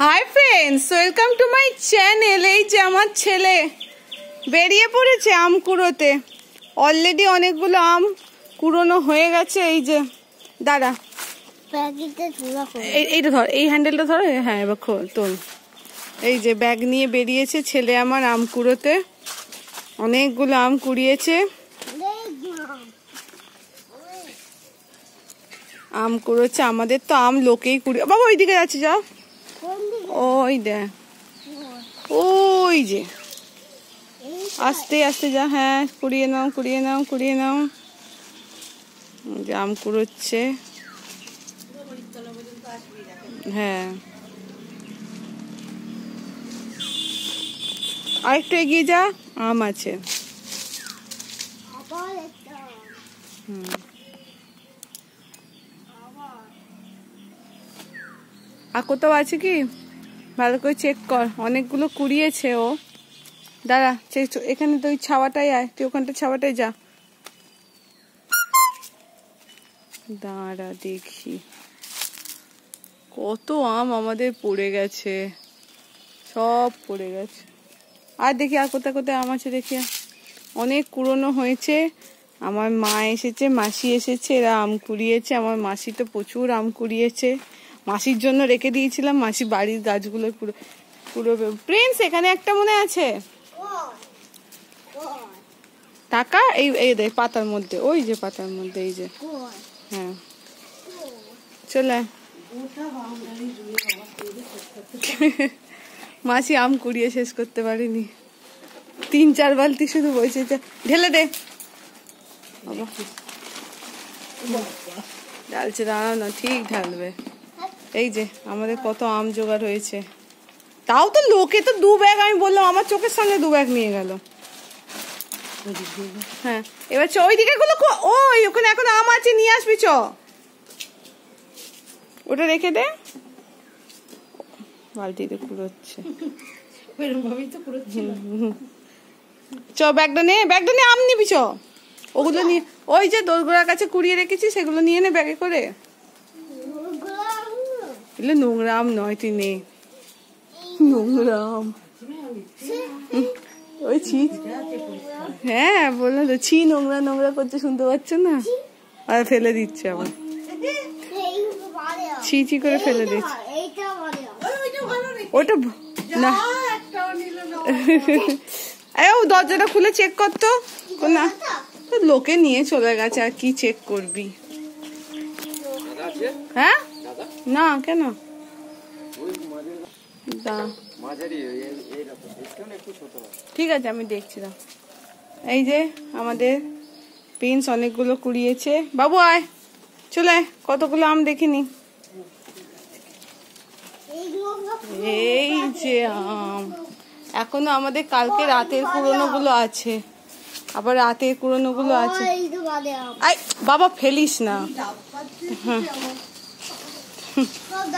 Hi friends, welcome to my channel. এই যে আমার ছেলে বেরিয়ে পড়েছে আম কুড়োতে। অলরেডি অনেকগুলো আম কুড়োনো হয়ে গেছে। এই যে দাঁড়া, এইটা ধর, এই হ্যান্ডেলটা ধর। হ্যাঁ, এবার খোল, তোল। এই যে ব্যাগ নিয়ে বেরিয়েছে ছেলে আমার আম কুড়োতে। অনেকগুলো আম কুড়িয়েছে। আম কুড়োচ্ছে। আমাদের তো আম লোকেই কুড়িয়ে। বাবা ওইদিকে যাচ্ছে, যাও। ওই দেখ, ওই যে আস্তে আস্তে যা। হ্যাঁ, কুড়িয়ে নাও, কুড়িয়ে নাও, কুড়িয়ে নাও। আম কুড়োচ্ছে। হ্যাঁ, আরেকটু এগিয়ে যা, আম আছে। আর কোথাও আছে কি? ভালো করে চেক কর। অনেকগুলো কুড়িয়েছে ও। দাঁড়া, এখানে তো ওই ছাওয়াটাই আয়, তুই ওখানটা ছাওয়াটাই যা। দাঁড়া দেখি কত আম আমাদের পড়ে গেছে, সব পড়ে গেছে। আর দেখি আর কোথায় কোথায় আম আছে দেখি। অনেক কুড়োনো হয়েছে। আমার মা এসেছে, মাসি এসেছে, এরা আম কুড়িয়েছে। আমার মাসি তো প্রচুর আম কুড়িয়েছে। মাসির জন্য রেখে দিয়েছিলাম, মাসি বাড়ির গাছগুলো কুড়োবে। প্রিন্স, এখানে একটা মনে আছে টাকা। এই দেখ পাতার মধ্যে, ওই যে পাতার মধ্যে, এই যে। হ্যাঁ, চলে। মাসি আম কুড়িয়ে শেষ করতে পারিনি, 3-4 বালতি শুধু বসে। ঢেলে দে। ঢালছে, দাঁড়াও না, ঠিক ঢালবে। এই যে আমাদের কত আম জোগাড় হয়েছে। তাও তো লোকে তো 2 ব্যাগ, আমি বললাম, আমার চোখের সামনে 2 ব্যাগ নিয়ে গেল। হ্যাঁ, এবার চ ওই দিকে গুলো। ওই ওখানে এখন আম আছে, নিয়ে আসবি। চ, ওটা রেখে দে। বালতিতে কুড়োচ্ছে। চ, ব্যাগটা নে, ব্যাগটা নিয়ে আম নিবি। চ, ওগুলো নিয়ে, ওই যে দোলগোড়ার কাছে কুড়িয়ে রেখেছি, সেগুলো নিয়ে নে ব্যাগে করে। এগুলো নোংরা আম নয়, তুই নে। নোংরা আম, ওই ছি। হ্যাঁ, বললাম তো, ছি, নোংরা নোংরা করছে, শুনতে পাচ্ছ না? আর ফেলে দিচ্ছে আবার, ছি ছি করে ফেলে দিচ্ছে। ওটা না, ও দরজাটা খুলে চেক করতো না। লোকে নিয়ে চলে গেছে, আর কি চেক করবি? হ্যাঁ, না কেন? ঠিক আছে, আমি দেখছিলাম। এই যে আমাদের প্রিন্স অনেকগুলো কুড়িয়েছে। বাবু আয়, চলে, কতগুলো আম দেখিনি। এই যে আম, এখনো আমাদের কালকে রাতের কুড়োনো গুলো আছে, আবার রাতের কুড়োনো গুলো আছে। বাবা ফেলিস না।